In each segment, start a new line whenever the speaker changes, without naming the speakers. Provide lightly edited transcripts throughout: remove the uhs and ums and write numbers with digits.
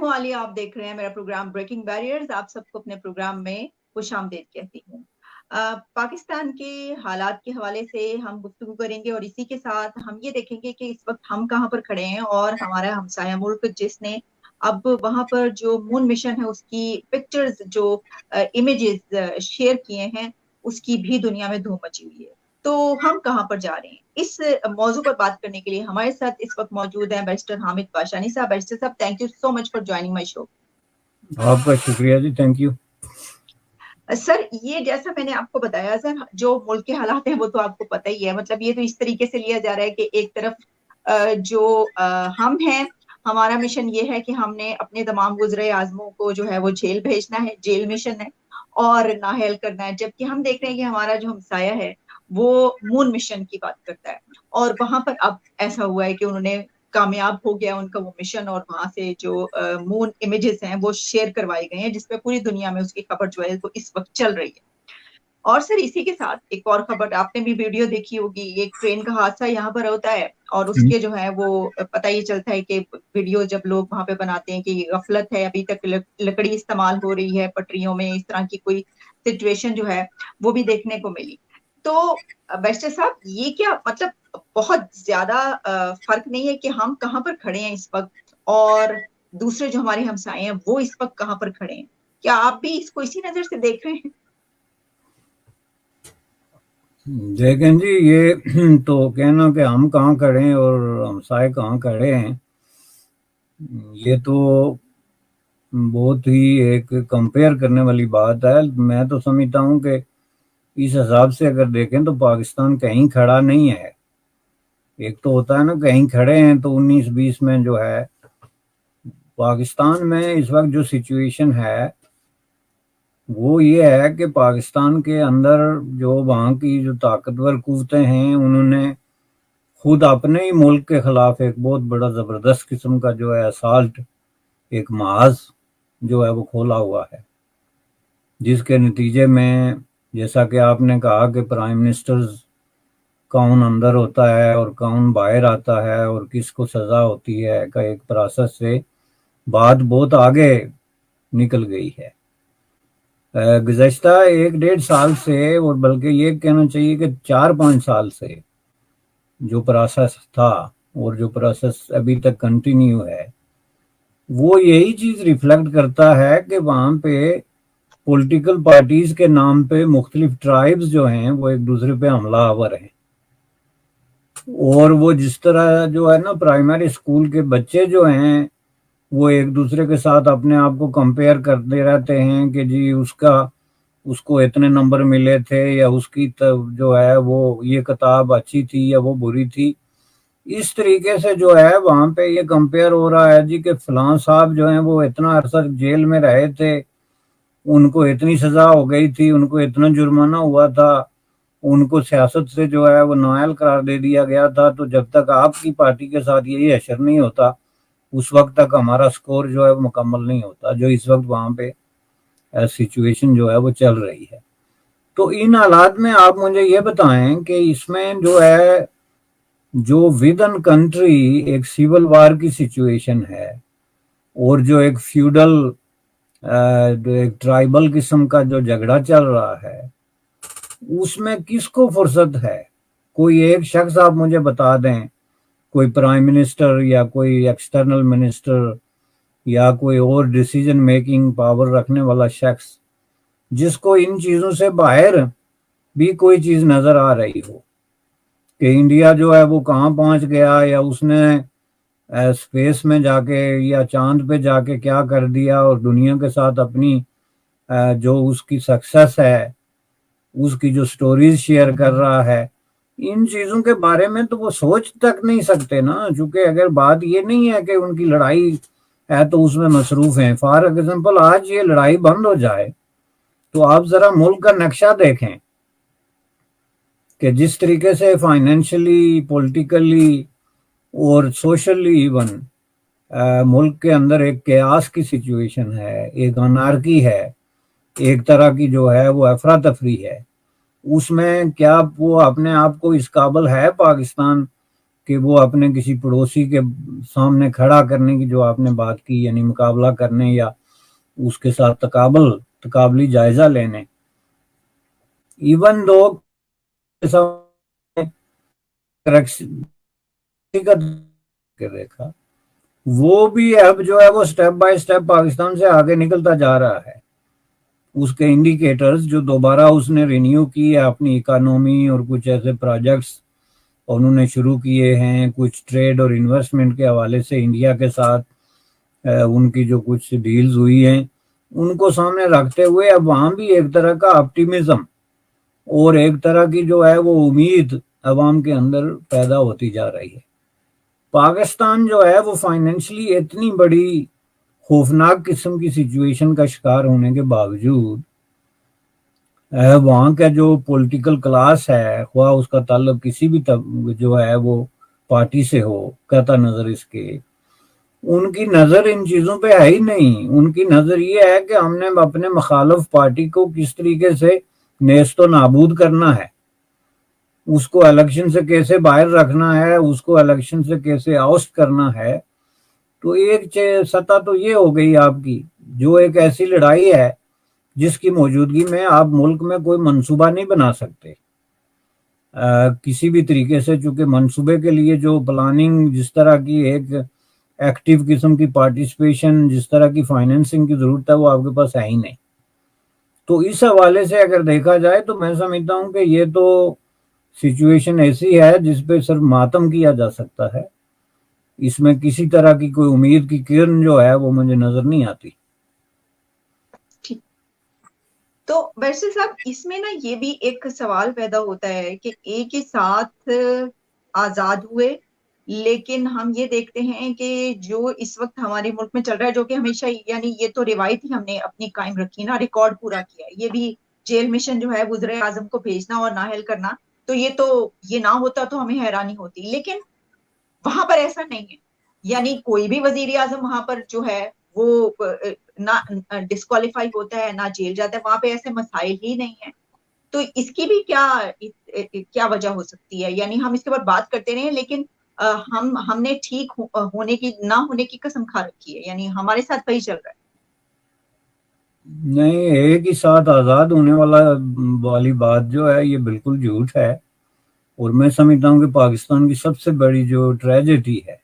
ہوں عالیہ، آپ دیکھ رہے ہیں میرا پروگرام بریکنگ بیریئرز. آپ سب کو اپنے پروگرام میں خوش آمدید کہتی ہوں. پاکستان کے حالات کے حوالے سے ہم گفتگو کریں گے، اور اسی کے ساتھ ہم یہ دیکھیں گے کہ اس وقت ہم کہاں پر کھڑے ہیں، اور ہمارا ہمسایہ ملک جس نے اب وہاں پر جو مون مشن ہے اس کی پکچرز، جو امیجز شیئر کیے ہیں، اس کی بھی دنیا میں دھوم مچی ہوئی ہے. تو ہم کہاں پر جا رہے ہیں، اس موضوع پر بات کرنے کے لیے ہمارے ساتھ اس وقت موجود ہیں barrister Hamid باشانی Sahib. Barrister Sahib, thank you so much for joining my show.
آپ کا شکریہ جی، تھینک یو.
سر، یہ جیسا میں نے آپ کو بتایا سر، جو ملک کے حالات ہیں وہ تو آپ کو پتہ ہی ہے. مطلب یہ تو اس طریقے سے لیا جا رہا ہے کہ ایک طرف جو ہم ہیں، ہمارا مشن یہ ہے کہ ہم نے اپنے تمام گزرے اعظموں کو جو ہے وہ جیل بھیجنا ہے، جیل مشن ہے، اور نااہل کرنا ہے. جبکہ ہم دیکھ رہے ہیں کہ ہمارا جو ہمسایہ ہے وہ مون مشن کی بات کرتا ہے، اور وہاں پر اب ایسا ہوا ہے کہ انہوں نے کامیاب ہو گیا ان کا وہ مشن، اور وہاں سے جو مون امیجز ہیں وہ شیئر کروائے گئے ہیں، جس پہ پوری دنیا میں اس کی خبر جو ہے وہ اس وقت چل رہی ہے. اور سر اسی کے ساتھ ایک اور خبر، آپ نے بھی ویڈیو دیکھی ہوگی، ایک ٹرین کا حادثہ یہاں پر ہوتا ہے، اور اس کے جو ہے وہ پتہ یہ چلتا ہے کہ ویڈیو جب لوگ وہاں پہ بناتے ہیں کہ یہ غفلت ہے، ابھی تک لکڑی استعمال ہو رہی ہے پٹریوں میں، اس طرح کی کوئی سچویشن جو ہے وہ بھی دیکھنے کو ملی. تو بیرسٹر صاحب، یہ کیا مطلب بہت زیادہ فرق نہیں ہے کہ ہم کہاں پر کھڑے ہیں اس وقت، اور دوسرے جو ہمارے ہمسائے ہیں وہ اس وقت کہاں پر کھڑے ہیں؟ کیا آپ بھی اس کو اسی نظر سے دیکھ رہے ہیں؟
دیکھیں جی، یہ تو کہنا کہ ہم کہاں کھڑے ہیں اور ہمسائے کہاں کھڑے ہیں، یہ تو بہت ہی ایک کمپیئر کرنے والی بات ہے. میں تو سمجھتا ہوں کہ اس حساب سے اگر دیکھیں تو پاکستان کہیں کھڑا نہیں ہے. ایک تو ہوتا ہے نا کہیں کھڑے ہیں، تو 19-20 میں جو ہے پاکستان میں اس وقت جو سچویشن ہے وہ یہ ہے کہ پاکستان کے اندر جو وہاں کی جو طاقتور قوتیں ہیں، انہوں نے خود اپنے ہی ملک کے خلاف ایک بہت بڑا زبردست قسم کا جو ہے اسالٹ، ایک محاذ جو ہے وہ کھولا ہوا ہے، جس کے نتیجے میں جیسا کہ آپ نے کہا کہ پرائم منسٹرز کون اندر ہوتا ہے اور کون باہر آتا ہے اور کس کو سزا ہوتی ہے کا ایک پروسیس سے بات بہت آگے نکل گئی ہے. گزشتہ 1-1.5 سال سے، اور بلکہ یہ کہنا چاہیے کہ 4-5 سال سے جو پروسیس تھا اور جو پروسیس ابھی تک کنٹینیو ہے، وہ یہی چیز ریفلیکٹ کرتا ہے کہ وہاں پہ پولیٹیکل پارٹیز کے نام پہ مختلف ٹرائبز جو ہیں وہ ایک دوسرے پہ حملہ آور ہیں. اور وہ جس طرح جو ہے نا پرائمری اسکول کے بچے جو ہیں وہ ایک دوسرے کے ساتھ اپنے آپ کو کمپیئر کرتے رہتے ہیں کہ جی اس کو اتنے نمبر ملے تھے، یا اس کی جو ہے وہ یہ کتاب اچھی تھی یا وہ بری تھی. اس طریقے سے جو ہے وہاں پہ یہ کمپیئر ہو رہا ہے جی کہ فلاں صاحب جو ہیں وہ اتنا عرصہ جیل میں رہے تھے، ان کو اتنی سزا ہو گئی تھی، ان کو اتنا جرمانہ ہوا تھا، ان کو سیاست سے جو ہے وہ نااہل قرار دے دیا گیا تھا. تو جب تک آپ کی پارٹی کے ساتھ یہی حشر نہیں ہوتا، اس وقت تک ہمارا سکور جو ہے وہ مکمل نہیں ہوتا، جو اس وقت وہاں پہ سچویشن جو ہے وہ چل رہی ہے. تو ان حالات میں آپ مجھے یہ بتائیں کہ اس میں جو ہے جو ود ان کنٹری ایک سیول وار کی سچویشن ہے، اور جو ایک فیوڈل ایک ٹرائبل قسم کا جو جھگڑا چل رہا ہے، اس میں کس کو فرصت ہے؟ کوئی ایک شخص آپ مجھے بتا دیں، کوئی پرائم منسٹر یا کوئی ایکسٹرنل منسٹر یا کوئی اور ڈیسیجن میکنگ پاور رکھنے والا شخص جس کو ان چیزوں سے باہر بھی کوئی چیز نظر آ رہی ہو کہ انڈیا جو ہے وہ کہاں پہنچ گیا، یا اس نے اسپیس میں جا کے یا چاند پہ جا کے کیا کر دیا، اور دنیا کے ساتھ اپنی جو اس کی سکسیس ہے، اس کی جو سٹوریز شیئر کر رہا ہے، ان چیزوں کے بارے میں تو وہ سوچ تک نہیں سکتے نا. چونکہ اگر بات یہ نہیں ہے کہ ان کی لڑائی ہے تو اس میں مصروف ہیں. فار ایگزامپل آج یہ لڑائی بند ہو جائے تو آپ ذرا ملک کا نقشہ دیکھیں کہ جس طریقے سے فائنینشلی، پولیٹیکلی اور سوشلی ایون ملک کے اندر ایک قیاس کی سچویشن ہے، ایک انارکی ہے، ایک طرح کی جو ہے وہ افراتفری ہے. اس میں کیا وہ اپنے آپ کو اس قابل ہے پاکستان کہ وہ اپنے کسی پڑوسی کے سامنے کھڑا کرنے کی جو آپ نے بات کی، یعنی مقابلہ کرنے یا اس کے ساتھ تقابلی جائزہ لینے، ایون دو دیکھا وہ بھی اب جو ہے وہ سٹیپ بائی سٹیپ پاکستان سے آگے نکلتا جا رہا ہے. اس کے انڈیکیٹرز جو دوبارہ اس نے رینیو کی ہے اپنی اکانومی، اور کچھ ایسے پروجیکٹس انہوں نے شروع کیے ہیں، کچھ ٹریڈ اور انویسٹمنٹ کے حوالے سے انڈیا کے ساتھ ان کی جو کچھ ڈیلز ہوئی ہیں ان کو سامنے رکھتے ہوئے اب وہاں بھی ایک طرح کا آپٹیمزم اور ایک طرح کی جو ہے وہ امید عوام کے اندر پیدا ہوتی جا رہی ہے. پاکستان جو ہے وہ فائنینشلی اتنی بڑی خوفناک قسم کی سچویشن کا شکار ہونے کے باوجود وہاں کا جو پولیٹیکل کلاس ہے، خواہ اس کا تعلق کسی بھی جو ہے وہ پارٹی سے ہو، قطع نظر اس کے، ان کی نظر ان چیزوں پہ ہے ہی نہیں. ان کی نظر یہ ہے کہ ہم نے اپنے مخالف پارٹی کو کس طریقے سے نیست و نابود کرنا ہے، اس کو الیکشن سے کیسے باہر رکھنا ہے، اس کو الیکشن سے کیسے آؤسٹ کرنا ہے. تو ایک سطح تو یہ ہو گئی آپ کی، جو ایک ایسی لڑائی ہے جس کی موجودگی میں آپ ملک میں کوئی منصوبہ نہیں بنا سکتے کسی بھی طریقے سے، چونکہ منصوبے کے لیے جو پلاننگ، جس طرح کی ایک ایکٹیو قسم کی پارٹیسپیشن، جس طرح کی فائنینسنگ کی ضرورت ہے، وہ آپ کے پاس ہے ہی نہیں. تو اس حوالے سے اگر دیکھا جائے تو میں سمجھتا ہوں کہ یہ تو سچویشن ایسی ہے جس پہ صرف ماتم کیا جا سکتا ہے. اس میں کسی طرح کی کوئی امید کی کرن جو ہے وہ مجھے نظر نہیں آتی.
تو بیرسٹر صاحب اس میں نا یہ بھی ایک سوال پیدا ہوتا ہے کہ ایک ہی ساتھ آزاد ہوئے، لیکن ہم یہ دیکھتے ہیں کہ جو اس وقت ہمارے ملک میں چل رہا ہے، جو کہ ہمیشہ یعنی یہ تو روایت ہی ہم نے اپنی قائم رکھی نا، ریکارڈ پورا کیا ہے. یہ بھی جیل مشن جو ہے وزیر اعظم کو بھیجنا اور نااہل کرنا، تو یہ نہ ہوتا تو ہمیں حیرانی ہوتی. لیکن وہاں پر ایسا نہیں ہے، یعنی کوئی بھی وزیر اعظم وہاں پر جو ہے وہ نہ ڈسکوالیفائی ہوتا ہے نہ جیل جاتا ہے، وہاں پہ ایسے مسائل ہی نہیں ہیں. تو اس کی بھی کیا وجہ ہو سکتی ہے؟ یعنی ہم اس کے بعد بات کرتے رہے لیکن ہم نے ٹھیک ہونے کی نہ ہونے کی قسم کھا رکھی ہے، یعنی ہمارے ساتھ وہی چل رہا ہے.
نہیں، ایک ہی ساتھ آزاد ہونے والی بات جو ہے یہ بالکل جھوٹ ہے. اور میں سمجھتا ہوں کہ پاکستان کی سب سے بڑی جو ٹریجڈی ہے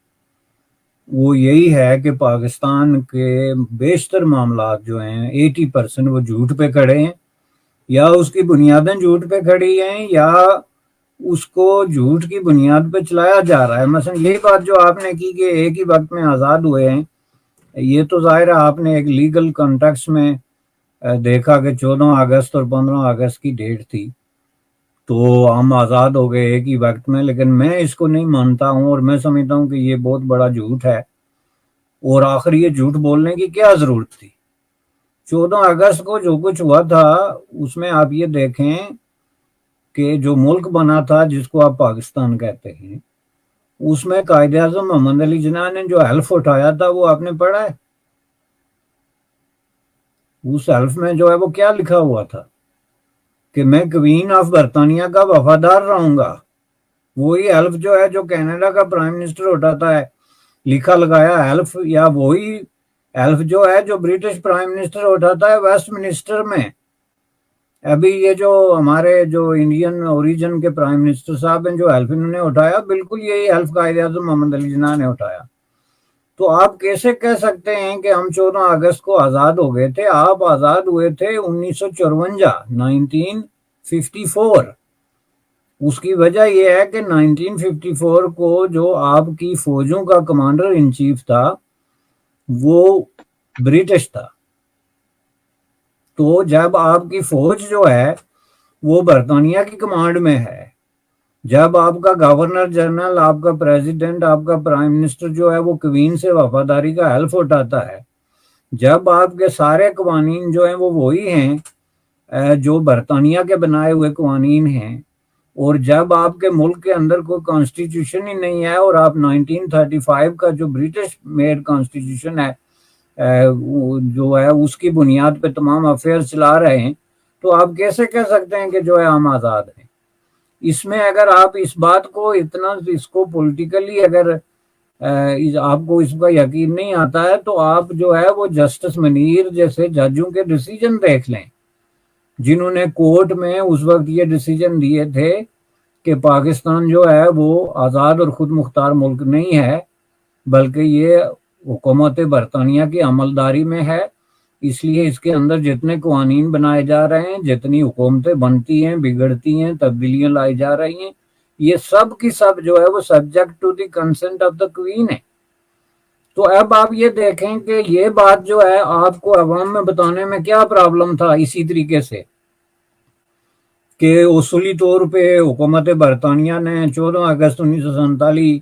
وہ یہی ہے کہ پاکستان کے بیشتر معاملات جو ہیں 80% وہ جھوٹ پہ کھڑے ہیں، یا اس کی بنیادیں جھوٹ پہ کھڑی ہیں، یا اس کو جھوٹ کی بنیاد پہ چلایا جا رہا ہے. مثلا یہی بات جو آپ نے کی کہ ایک ہی وقت میں آزاد ہوئے ہیں، یہ تو ظاہر ہے آپ نے ایک لیگل کانٹیکسٹ میں دیکھا کہ 14 اگست اور 15 اگست کی ڈیٹ تھی، تو ہم آزاد ہو گئے ایک ہی وقت میں. لیکن میں اس کو نہیں مانتا ہوں، اور میں سمجھتا ہوں کہ یہ بہت بڑا جھوٹ ہے. اور آخر یہ جھوٹ بولنے کی کیا ضرورت تھی؟ 14 اگست کو جو کچھ ہوا تھا اس میں آپ یہ دیکھیں کہ جو ملک بنا تھا جس کو آپ پاکستان کہتے ہیں، اس میں قائد اعظم محمد علی جناح نے جو حلف اٹھایا تھا وہ آپ نے پڑھا ہے؟ اس حلف میں جو ہے وہ کیا لکھا ہوا تھا کہ میں کوئین آف برطانیہ کا وفادار رہوں گا. وہی حلف جو ہے جو کینیڈا کا پرائم منسٹر اٹھاتا ہے، لکھا لگایا حلف، یا وہی حلف جو ہے جو برٹش پرائم منسٹر اٹھاتا ہے ویسٹ منسٹر میں. ابھی یہ جو ہمارے جو انڈین اوریجن کے پرائم منسٹر صاحب ہیں جو حلف انہوں نے اٹھایا، بالکل یہی حلف قائد اعظم محمد علی جناح نے اٹھایا. تو آپ کیسے کہہ سکتے ہیں کہ ہم 14 اگست کو آزاد ہو گئے تھے؟ آپ آزاد ہوئے تھے 1954. اس کی وجہ یہ ہے کہ 1954 کو جو آپ کی فوجوں کا کمانڈر ان چیف تھا وہ برٹش تھا. تو جب آپ کی فوج جو ہے وہ برطانیہ کی کمانڈ میں ہے، جب آپ کا گورنر جنرل، آپ کا پریزیڈنٹ، آپ کا پرائم منسٹر جو ہے وہ کوئین سے وفاداری کا حلف اٹھاتا ہے، جب آپ کے سارے قوانین جو ہیں وہ وہی ہیں جو برطانیہ کے بنائے ہوئے قوانین ہیں، اور جب آپ کے ملک کے اندر کوئی کانسٹیٹیوشن ہی نہیں ہے، اور آپ 1935 کا جو برٹش میڈ کانسٹیٹیوشن ہے جو ہے اس کی بنیاد پہ تمام افیئر چلا رہے ہیں، تو آپ کیسے کہہ سکتے ہیں کہ جو ہے ہم آزاد ہیں؟ اس میں اگر آپ اس بات کو اتنا اس کو پولیٹیکلی اگر آپ کو اس کا یقین نہیں آتا ہے تو آپ جو ہے وہ جسٹس منیر جیسے ججوں کے ڈیسیجن دیکھ لیں، جنہوں نے کورٹ میں اس وقت یہ ڈیسیجن دیے تھے کہ پاکستان جو ہے وہ آزاد اور خود مختار ملک نہیں ہے، بلکہ یہ حکومت برطانیہ کی عملداری میں ہے، اس لیے اس کے اندر جتنے قوانین بنائے جا رہے ہیں، جتنی حکومتیں بنتی ہیں، بگڑتی ہیں، تبدیلیاں لائی جا رہی ہیں، یہ سب کی سب جو ہے وہ subject to the consent of the queen ہے۔ تو اب آپ یہ دیکھیں کہ یہ بات جو ہے آپ کو عوام میں بتانے میں کیا پرابلم تھا، اسی طریقے سے کہ اصولی طور پہ حکومت برطانیہ نے 14 اگست 1947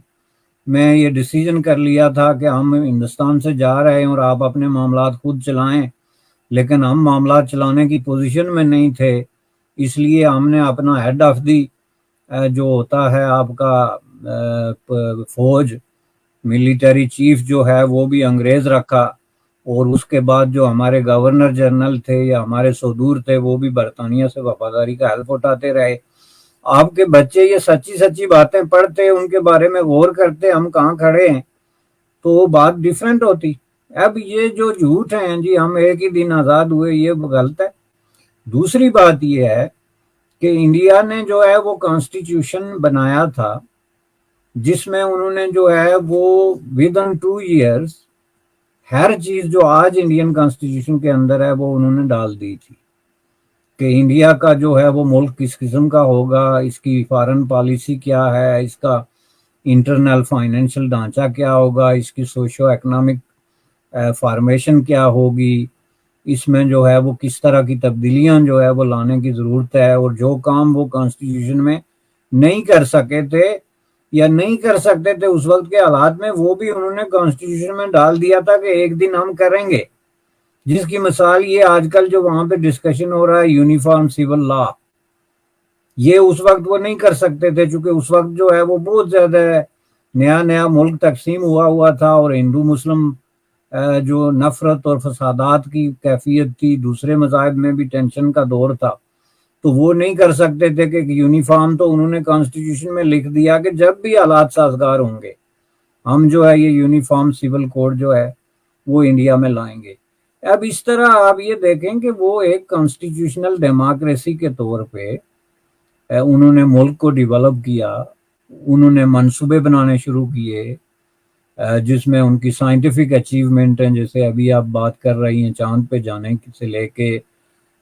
میں یہ ڈیسیجن کر لیا تھا کہ ہم ہندوستان سے جا رہے ہیں اور آپ اپنے معاملات خود چلائیں، لیکن ہم معاملات چلانے کی پوزیشن میں نہیں تھے، اس لیے ہم نے اپنا ہیڈ آف دی جو ہوتا ہے آپ کا فوج ملٹری چیف جو ہے وہ بھی انگریز رکھا، اور اس کے بعد جو ہمارے گورنر جنرل تھے یا ہمارے صدور تھے وہ بھی برطانیہ سے وفاداری کا حلف اٹھاتے رہے۔ آپ کے بچے یہ سچی سچی باتیں پڑھتے، ان کے بارے میں غور کرتے ہم کہاں کھڑے ہیں، تو بات ڈیفرنٹ ہوتی۔ اب یہ جو جھوٹ ہیں جی ہم ایک ہی دن آزاد ہوئے، یہ غلط ہے۔ دوسری بات یہ ہے کہ انڈیا نے جو ہے وہ کانسٹیٹیوشن بنایا تھا جس میں انہوں نے جو ہے وہ ودن 2 ایئرز ہر چیز جو آج انڈین کانسٹیٹیوشن کے اندر ہے وہ انہوں نے ڈال دی تھی کہ انڈیا کا جو ہے وہ ملک کس قسم کا ہوگا، اس کی فارن پالیسی کیا ہے، اس کا انٹرنل فائنینشل ڈھانچہ کیا ہوگا، اس کی سوشو اکنامک فارمیشن کیا ہوگی، اس میں جو ہے وہ کس طرح کی تبدیلیاں جو ہے وہ لانے کی ضرورت ہے، اور جو کام وہ کانسٹیٹیوشن میں نہیں کر سکے تھے یا نہیں کر سکتے تھے اس وقت کے حالات میں، وہ بھی انہوں نے کانسٹیٹیوشن میں ڈال دیا تھا کہ ایک دن ہم کریں گے، جس کی مثال یہ آج کل جو وہاں پہ ڈسکشن ہو رہا ہے یونیفارم سول لا، یہ اس وقت وہ نہیں کر سکتے تھے چونکہ اس وقت جو ہے وہ بہت زیادہ نیا ملک تقسیم ہوا تھا، اور ہندو مسلم جو نفرت اور فسادات کی کیفیت تھی، دوسرے مذاہب میں بھی ٹینشن کا دور تھا، تو وہ نہیں کر سکتے تھے کہ یونیفارم، تو انہوں نے کانسٹیٹیوشن میں لکھ دیا کہ جب بھی حالات سازگار ہوں گے ہم جو ہے یہ یونیفارم سول کوڈ جو ہے وہ انڈیا میں لائیں گے۔ اب اس طرح آپ یہ دیکھیں کہ وہ ایک کانسٹیٹیوشنل ڈیموکریسی کے طور پہ انہوں نے ملک کو ڈیولپ کیا، انہوں نے منصوبے بنانے شروع کیے جس میں ان کی سائنٹیفک اچیومنٹ ہیں، جیسے ابھی آپ بات کر رہی ہیں چاند پہ جانے سے لے کے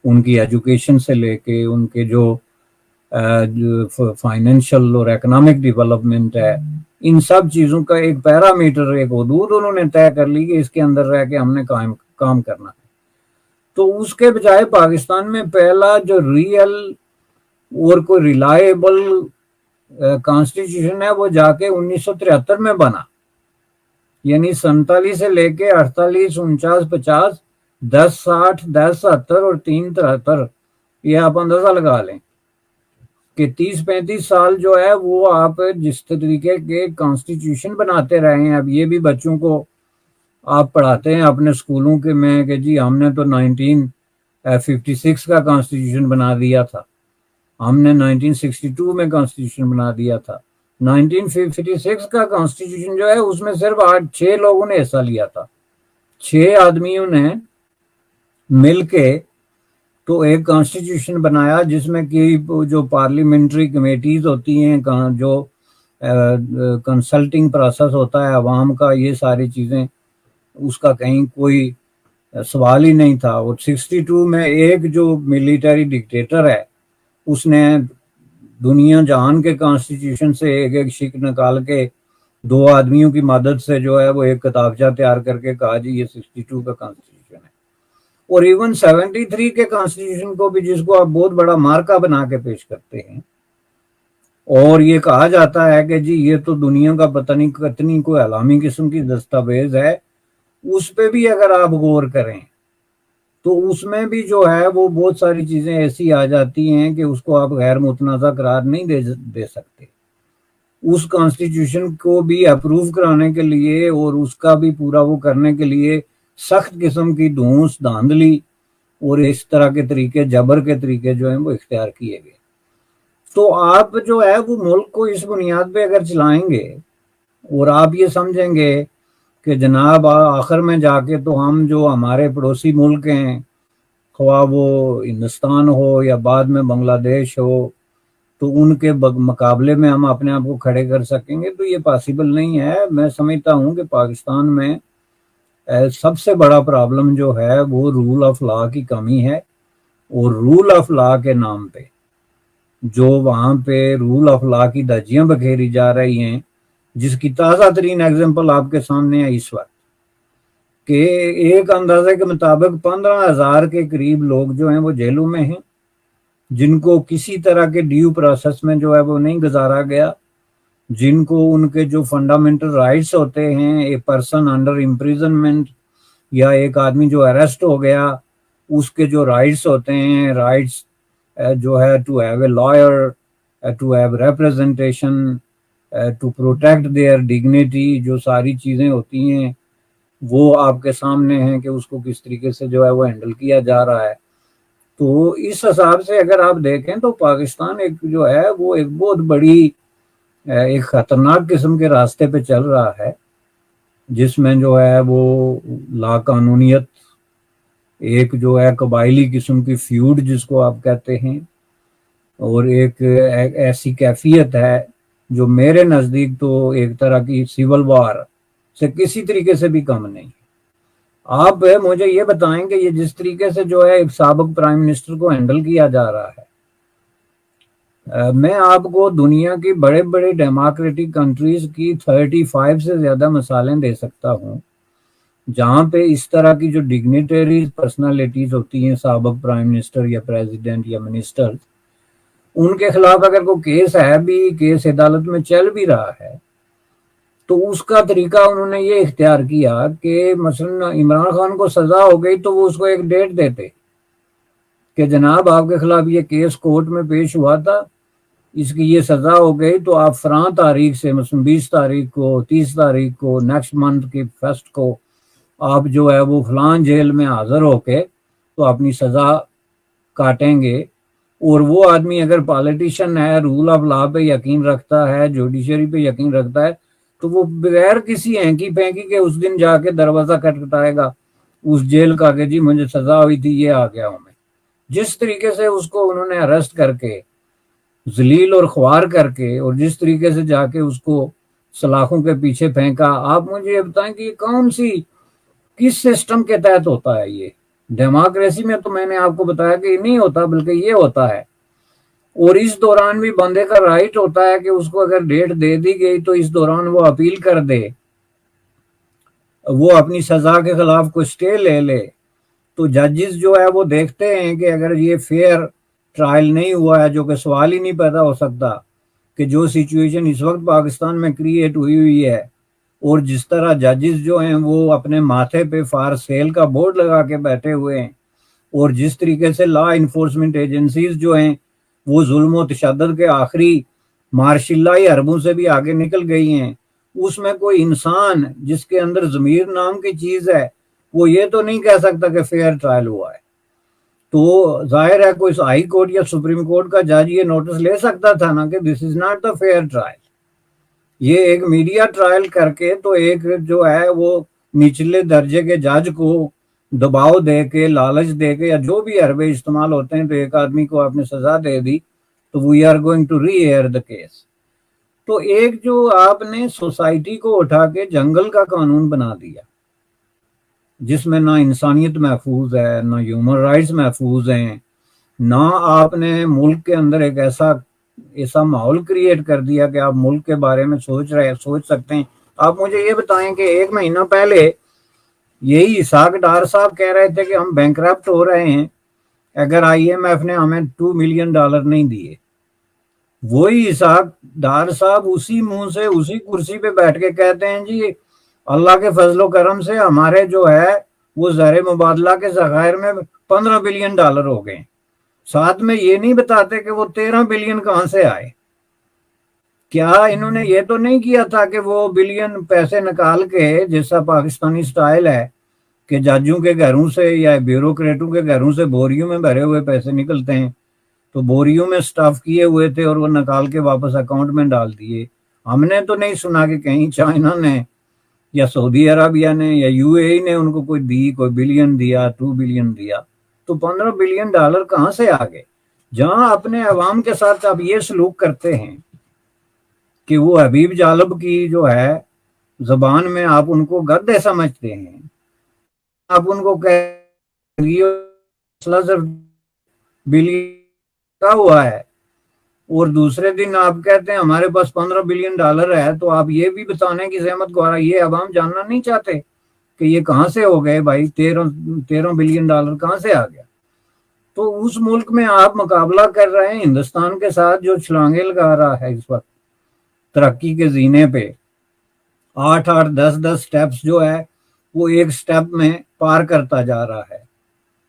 ان کی ایجوکیشن سے لے کے ان کے جو فائنینشل اور اکنامک ڈیولپمنٹ ہے، ان سب چیزوں کا ایک پیرامیٹر، ایک حدود انہوں نے طے کر لی کہ اس کے اندر رہ کے ہم نے کام کرنا ہے۔ تو اس کے بجائے پاکستان میں پہلا جو ریئل اور کوئی ریلائبل کانسٹیٹیوشن ہے وہ جا کے 1973 میں بنا، یعنی 47 سے لے کے 48 49 50 10 60 10 70 اور 3 73، یہ آپ اندازہ لگا لیں کہ 30 35 سال جو ہے وہ آپ جس طریقے کے کانسٹیٹیوشن بناتے رہے ہیں۔ اب یہ بھی بچوں کو آپ پڑھاتے ہیں اپنے اسکولوں کے میں کہ جی ہم نے تو 1956 کا کانسٹیٹیوشن بنا دیا تھا، ہم نے 1962 میں کانسٹیٹیوشن بنا دیا تھا۔ 1956 کا کانسٹیٹیوشن جو ہے اس میں صرف 6 لوگوں نے حصہ لیا تھا، 6 آدمیوں نے مل کے تو ایک کانسٹیٹیوشن بنایا جس میں کہ جو پارلیمنٹری کمیٹیز ہوتی ہیں، جو کنسلٹنگ پروسیس ہوتا ہے عوام کا، یہ ساری چیزیں اس کا کہیں کوئی سوال ہی نہیں تھا۔ اور 62 میں ایک جو ملٹری ڈکٹیٹر ہے اس نے دنیا جہان کے کانسٹیٹیوشن سے ایک شک نکال کے 2 آدمیوں کی مدد سے جو ہے وہ ایک کتابچہ تیار کر کے کہا جی یہ 62 کا کانسٹیٹیوشن ہے۔ اور ایون 73 کے کانسٹیٹیوشن کو بھی، جس کو آپ بہت بڑا مارکا بنا کے پیش کرتے ہیں، اور یہ کہا جاتا ہے کہ جی یہ تو دنیا کا پتہ نہیں کتنی کوئی علامی قسم کی دستاویز ہے، اس پہ بھی اگر آپ غور کریں تو اس میں بھی جو ہے وہ بہت ساری چیزیں ایسی آ جاتی ہیں کہ اس کو آپ غیر متنازع قرار نہیں دے سکتے۔ اس کانسٹیٹیوشن کو بھی اپروو کرانے کے لیے اور اس کا بھی پورا وہ کرنے کے لیے سخت قسم کی دھونس دھاندلی اور اس طرح کے طریقے، جبر کے طریقے جو ہیں وہ اختیار کیے گئے۔ تو آپ جو ہے وہ ملک کو اس بنیاد پہ اگر چلائیں گے اور آپ یہ سمجھیں گے کہ جناب آخر میں جا کے تو ہم جو ہمارے پڑوسی ملک ہیں، خواہ وہ ہندوستان ہو یا بعد میں بنگلہ دیش ہو، تو ان کے مقابلے میں ہم اپنے آپ کو کھڑے کر سکیں گے، تو یہ پاسبل نہیں ہے۔ میں سمجھتا ہوں کہ پاکستان میں سب سے بڑا پرابلم جو ہے وہ رول آف لا کی کمی ہے، اور رول آف لا کے نام پہ جو وہاں پہ رول آف لا کی دھجیاں بکھیری جا رہی ہیں، جس کی تازہ ترین ایگزامپل آپ کے سامنے ہے اس وقت، کہ ایک اندازے کے مطابق 15,000 کے قریب لوگ جو ہیں وہ جیلوں میں ہیں، جن کو کسی طرح کے ڈیو پروسیس میں جو ہے وہ نہیں گزارا گیا، جن کو ان کے جو فنڈامنٹل رائٹس ہوتے ہیں، اے پرسن انڈر امپریزنمنٹ یا ایک آدمی جو اریسٹ ہو گیا، اس کے جو رائٹس ہوتے ہیں، رائٹس جو ہے to have a lawyer, to have representation, to protect their dignity, جو ساری چیزیں ہوتی ہیں وہ آپ کے سامنے ہیں کہ اس کو کس طریقے سے جو ہے وہ ہینڈل کیا جا رہا ہے۔ تو اس حساب سے اگر آپ دیکھیں تو پاکستان ایک جو ہے وہ ایک بہت بڑی ایک خطرناک قسم کے راستے پہ چل رہا ہے، جس میں جو ہے وہ لا قانونیت، ایک جو ہے قبائلی قسم کی فیوڈ جس کو آپ کہتے ہیں، اور ایک ایسی کیفیت ہے جو میرے نزدیک تو ایک طرح کی سول وار سے کسی طریقے سے بھی کم نہیں۔ آپ مجھے یہ بتائیں کہ یہ جس طریقے سے جو ہے ایک سابق پرائم منسٹر کو ہینڈل کیا جا رہا ہے، میں آپ کو دنیا کی بڑے بڑے ڈیموکریٹک کنٹریز کی 35 سے زیادہ مثالیں دے سکتا ہوں جہاں پہ اس طرح کی جو ڈگنیٹریز پرسنالٹیز ہوتی ہیں، سابق پرائم منسٹر یا پریزیڈنٹ یا منسٹر، ان کے خلاف اگر کوئی کیس ہے بھی، کیس عدالت میں چل بھی رہا ہے، تو اس کا طریقہ انہوں نے یہ اختیار کیا کہ مثلا عمران خان کو سزا ہو گئی تو وہ اس کو ایک ڈیٹ دیتے کہ جناب آپ کے خلاف یہ کیس کورٹ میں پیش ہوا تھا، اس کی یہ سزا ہو گئی، تو آپ فلاں تاریخ سے مثلا 20 تاریخ کو، 30 تاریخ کو، نیکسٹ منتھ کی فرسٹ کو آپ جو ہے وہ فلاں جیل میں حاضر ہو کے تو اپنی سزا کاٹیں گے۔ اور وہ آدمی اگر پالیٹیشین ہے، رول آف لا پہ یقین رکھتا ہے، جوڈیشری پہ یقین رکھتا ہے، تو وہ بغیر کسی ہینکی پھینکی کے اس دن جا کے دروازہ کھٹکھٹائے گا اس جیل کا کہ جی مجھے سزا ہوئی تھی، یہ آ گیا ہوں میں۔ جس طریقے سے اس کو انہوں نے اریسٹ کر کے ذلیل اور خوار کر کے، اور جس طریقے سے جا کے اس کو سلاخوں کے پیچھے پھینکا، آپ مجھے یہ بتائیں کہ یہ کون سی کس سسٹم کے تحت ہوتا ہے؟ یہ ڈیموکریسی میں تو میں نے آپ کو بتایا کہ نہیں ہوتا، بلکہ یہ ہوتا ہے۔ اور اس دوران بھی بندے کا رائٹ ہوتا ہے کہ اس کو اگر ڈیٹ دے دی گئی تو اس دوران وہ اپیل کر دے، وہ اپنی سزا کے خلاف کوئی سٹے لے لے۔ تو ججز جو ہے وہ دیکھتے ہیں کہ اگر یہ فیئر ٹرائل نہیں ہوا ہے، جو کہ سوال ہی نہیں پیدا ہو سکتا کہ جو سچویشن اس وقت پاکستان میں کریٹ ہوئی ہے، اور جس طرح ججز جو ہیں وہ اپنے ماتھے پہ فار سیل کا بورڈ لگا کے بیٹھے ہوئے ہیں، اور جس طریقے سے لا انفورسمنٹ ایجنسیز جو ہیں وہ ظلم و تشدد کے آخری مارشل لائی حربوں سے بھی آگے نکل گئی ہیں، اس میں کوئی انسان جس کے اندر ضمیر نام کی چیز ہے وہ یہ تو نہیں کہہ سکتا کہ فیئر ٹرائل ہوا ہے۔ تو ظاہر ہے کوئی ہائی کورٹ یا سپریم کورٹ کا جج یہ نوٹس لے سکتا تھا نا کہ this is not the fair trial. یہ ایک میڈیا ٹرائل کر کے تو ایک جو ہے وہ نچلے درجے کے جج کو دباؤ دے کے، لالچ دے کے، یا جو بھی حربے استعمال ہوتے ہیں، تو ایک آدمی کو آپ نے سزا دے دی تو we are going to rehear the case. تو ایک جو آپ نے سوسائٹی کو اٹھا کے جنگل کا قانون بنا دیا، جس میں نہ انسانیت محفوظ ہے، نہ ہیومن رائٹس محفوظ ہیں، نہ آپ نے ملک کے اندر ایک ایسا ماحول کریٹ کر دیا کہ آپ ملک کے بارے میں سوچ سکتے ہیں۔ آپ مجھے یہ بتائیں کہ 1 مہینہ پہلے یہی اسحاق ڈار صاحب کہہ رہے تھے کہ ہم بینکرپٹ ہو رہے ہیں اگر آئی ایم ایف نے ہمیں $2 ملین نہیں دیے۔ وہی اسحاق ڈار صاحب اسی منہ سے اسی کرسی پہ بیٹھ کے کہتے ہیں جی اللہ کے فضل و کرم سے ہمارے جو ہے وہ زر مبادلہ کے ذخائر میں $15 بلین ہو گئے، ساتھ میں یہ نہیں بتاتے کہ وہ 13 بلین کہاں سے آئے۔ کیا انہوں نے یہ تو نہیں کیا تھا کہ وہ بلین پیسے نکال کے، جیسا پاکستانی سٹائل ہے کہ ججوں کے گھروں سے یا بیوروکریٹوں کے گھروں سے بوریوں میں بھرے ہوئے پیسے نکلتے ہیں، تو بوریوں میں سٹاف کیے ہوئے تھے اور وہ نکال کے واپس اکاؤنٹ میں ڈال دیے. ہم نے تو نہیں سنا کہ کہیں چائنا نے یا سعودی عربیہ نے یا یو اے ای نے ان کو کوئی بلین دیا, 2 بلین دیا. تو $15 بلین کہاں سے آ گئے؟ جہاں اپنے عوام کے ساتھ آپ یہ سلوک کرتے ہیں کہ وہ حبیب جالب کی جو ہے زبان میں آپ ان کو گدے سمجھتے ہیں, آپ ان کو بلین کا ہوا ہے, اور دوسرے دن آپ کہتے ہیں ہمارے پاس $15 بلین ہے, تو آپ یہ بھی بتانے کی زحمت گوارا, یہ عوام جاننا نہیں چاہتے کہ یہ کہاں سے ہو گئے بھائی, 13 بلین ڈالر کہاں سے آ گیا؟ تو اس ملک میں آپ مقابلہ کر رہے ہیں ہندوستان کے ساتھ جو چھلانگیں لگا رہا ہے اس وقت ترقی کے زینے پہ, 8 10 سٹیپس جو ہے وہ ایک سٹیپ میں پار کرتا جا رہا ہے.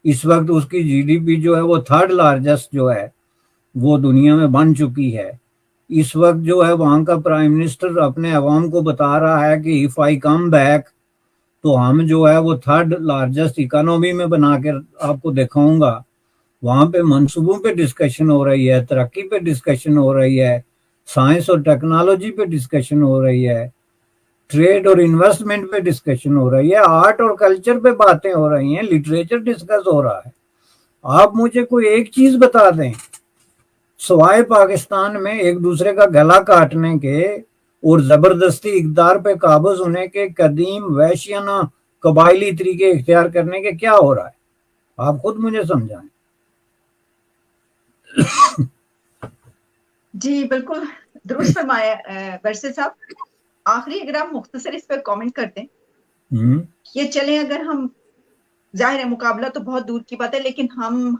اس وقت اس کی جی ڈی پی جو ہے وہ 3rd لارجسٹ جو ہے وہ دنیا میں بن چکی ہے. اس وقت جو ہے وہاں کا پرائم منسٹر اپنے عوام کو بتا رہا ہے کہ if I come back تو ہم جو ہے وہ 3rd لارجسٹ اکانومی میں بنا کے آپ کو دکھاؤں گا. وہاں پہ منصوبوں پہ ڈسکشن ہو رہی ہے, ترقی پہ ڈسکشن ہو رہی ہے, سائنس اور ٹیکنالوجی پہ ڈسکشن ہو رہی ہے, ٹریڈ اور انویسٹمنٹ پہ ڈسکشن ہو رہی ہے, آرٹ اور کلچر پہ باتیں ہو رہی ہیں, لٹریچر ڈسکس ہو رہا ہے. آپ مجھے کوئی ایک چیز بتا دیں سوائے پاکستان میں ایک دوسرے کا گلا کاٹنے کے اور زبردستی اقتدار پہ قابض ہونے کے قدیم وحشیانہ قبائلی طریقے اختیار کرنے کے کیا ہو رہا ہے؟ آپ خود مجھے سمجھائیں.
جی بالکل درست فرمایا برسے صاحب. آخری اگر آپ مختصر اس پہ کامنٹ کرتے ہیں, یہ چلیں اگر ہم, ظاہر ہے مقابلہ تو بہت دور کی بات ہے, لیکن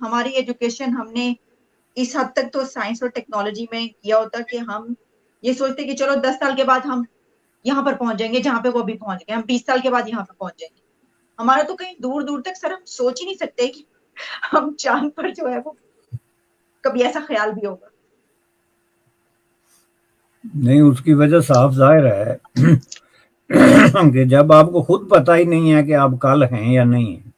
ہماری ایجوکیشن ہم نے اس حد تک تو سائنس اور ٹیکنالوجی میں کیا ہوتا کہ ہم یہ سوچتے کہ چلو 10 سال کے بعد ہم یہاں پر پہنچ جائیں گے جہاں پہ وہ ابھی پہنچ گئے, ہم 20 سال کے بعد یہاں پہ پہنچ جائیں گے. ہمارا تو کہیں دور دور تک سر ہم سوچ ہی نہیں سکتے کہ ہم چاند پر جو ہے وہ کبھی ایسا خیال بھی ہوگا.
نہیں, اس کی وجہ صاف ظاہر ہے کہ جب آپ کو خود پتہ ہی نہیں ہے کہ آپ کل ہیں یا نہیں ہیں,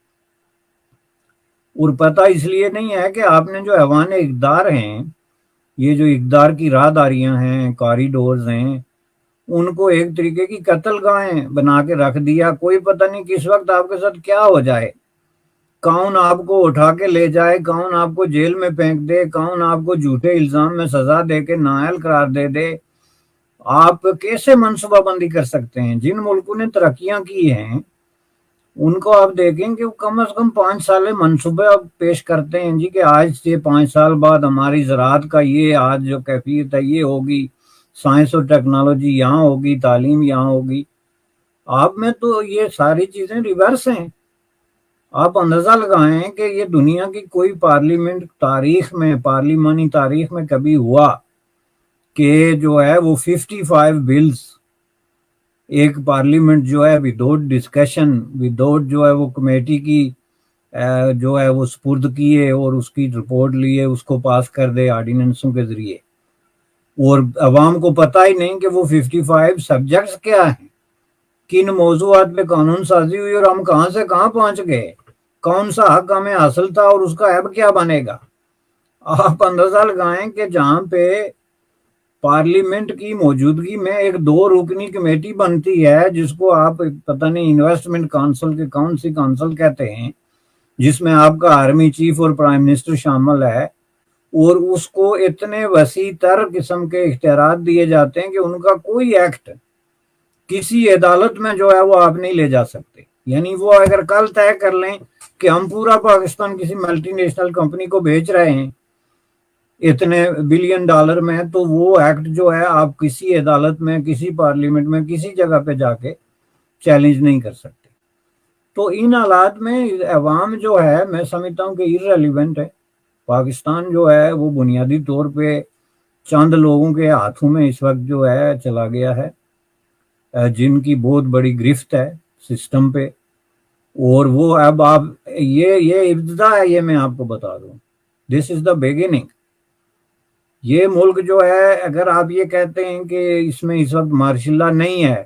اور پتہ اس لیے نہیں ہے کہ آپ نے جو ایوان اقدار ہیں, یہ جو اقدار کی راہداریاں ہیں, کاریڈورز ہیں, ان کو ایک طریقے کی قتل گاہیں بنا کے رکھ دیا. کوئی پتہ نہیں کس وقت آپ کے ساتھ کیا ہو جائے, کون آپ کو اٹھا کے لے جائے, کون آپ کو جیل میں پھینک دے, کون آپ کو جھوٹے الزام میں سزا دے کے نااہل قرار دے دے. آپ کیسے منصوبہ بندی کر سکتے ہیں؟ جن ملکوں نے ترقیاں کی ہیں ان کو آپ دیکھیں کہ وہ کم از کم 5 سال منصوبے پیش کرتے ہیں جی کہ آج سے 5 سال بعد ہماری زراعت کا یہ آج جو کیفیت ہے یہ ہوگی, سائنس اور ٹیکنالوجی یہاں ہوگی, تعلیم یہاں ہوگی. آپ میں تو یہ ساری چیزیں ریورس ہیں. آپ اندازہ لگائیں کہ یہ دنیا کی کوئی پارلیمانی تاریخ میں کبھی ہوا کہ جو ہے وہ 55 بلز ایک پارلیمنٹ جو ہے وداؤٹ ڈسکشن, وداؤٹ جو ہے وہ کمیٹی کی جو ہے وہ سپرد کیے اور اس کی رپورٹ لیے اس کو پاس کر دے آرڈیننسوں کے ذریعے, اور عوام کو پتہ ہی نہیں کہ وہ 55 سبجیکٹس کیا ہیں, کن موضوعات پہ قانون سازی ہوئی اور ہم کہاں سے کہاں پہنچ گئے, کون سا حق ہمیں حاصل تھا اور اس کا اب کیا بنے گا. آپ اندازہ لگائیں کہ جہاں پہ پارلیمنٹ کی موجودگی میں ایک 2 رکنی کمیٹی بنتی ہے جس کو آپ پتہ نہیں انویسٹمنٹ کونسل کے کون سی کونسل کہتے ہیں, جس میں آپ کا آرمی چیف اور پرائم منسٹر شامل ہے, اور اس کو اتنے وسیع تر قسم کے اختیارات دیے جاتے ہیں کہ ان کا کوئی ایکٹ کسی عدالت میں جو ہے وہ آپ نہیں لے جا سکتے. یعنی وہ اگر کل طے کر لیں کہ ہم پورا پاکستان کسی ملٹی نیشنل کمپنی کو بیچ رہے ہیں اتنے $1 بلین میں, تو وہ ایکٹ جو ہے آپ کسی عدالت میں, کسی پارلیمنٹ میں, کسی جگہ پہ جا کے چیلنج نہیں کر سکتے. تو ان حالات میں عوام جو ہے میں سمجھتا ہوں کہ ایرریلیونٹ ہے. پاکستان جو ہے وہ بنیادی طور پہ چند لوگوں کے ہاتھوں میں اس وقت جو ہے چلا گیا ہے, جن کی بہت بڑی گرفت ہے سسٹم پہ, اور وہ اب آپ یہ ابتدا ہے, یہ میں آپ کو بتا دوں, دس از دا بگننگ. یہ ملک جو ہے اگر آپ یہ کہتے ہیں کہ اس میں اس وقت ماشاء اللہ نہیں ہے,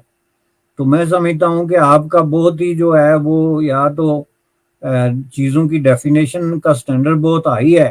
تو میں سمجھتا ہوں کہ آپ کا بہت ہی جو ہے وہ یا تو چیزوں کی ڈیفینیشن کا سٹینڈرڈ بہت ہائی ہے,